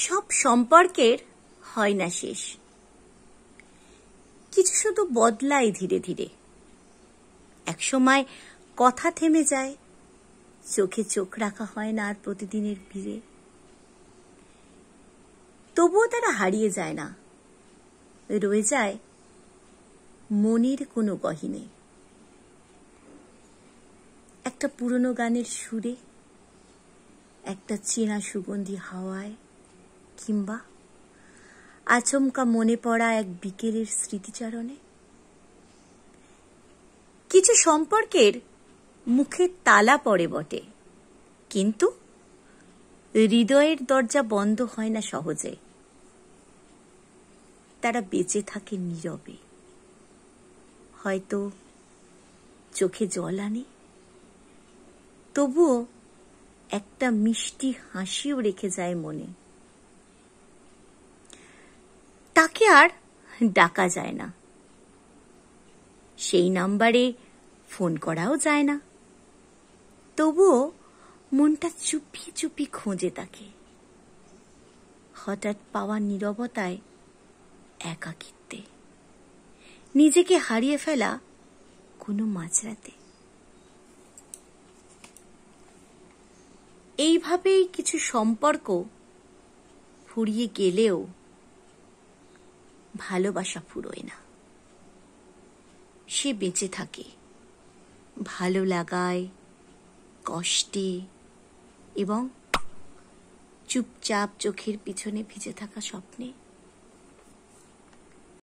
সব সম্পর্কের হয় না শেষ, কিছু শুধু বদলায় ধীরে ধীরে। একসময় কথা থেমে যায়, চোখে চোখ রাখা হয় না আর প্রতিদিনের ভিড়ে। তবুও তারা হারিয়ে যায় না, রয়ে যায় মনের কোনো গহীনে। একটা পুরনো গানের সুরে, একটা চেনা সুগন্ধি হাওয়ায়, কিংবা আচমকা মনে পড়া এক বিকেলের স্মৃতিচারণে। কিছু সম্পর্কের মুখে তালা পড়ে বটে, কিন্তু হৃদয়ের দরজা বন্ধ হয় না সহজে। তারা বেঁচে থাকে নীরবে, হয়তো চোখে জল আনে, তবুও একটা মিষ্টি হাসিও রেখে যায় মনে। তাকে আর ডাকা যায় না, সেই নাম্বারে ফোন করাও যায় না, তবুও মনটা চুপি চুপি খোঁজে তাকে। হঠাৎ পাওয়া নীরবতায়, একাকিত্বে, নিজেকে হারিয়ে ফেলা কোনো মাঝরাতে। এইভাবেই কিছু সম্পর্ক ফুরিয়ে গেলেও ভালোবাসা ফুরোয় না। সে বেঁচে থাকে ভালো লাগায়, কষ্টে এবং চুপচাপ চোখের পিছনে ভিজে থাকা স্বপ্নে।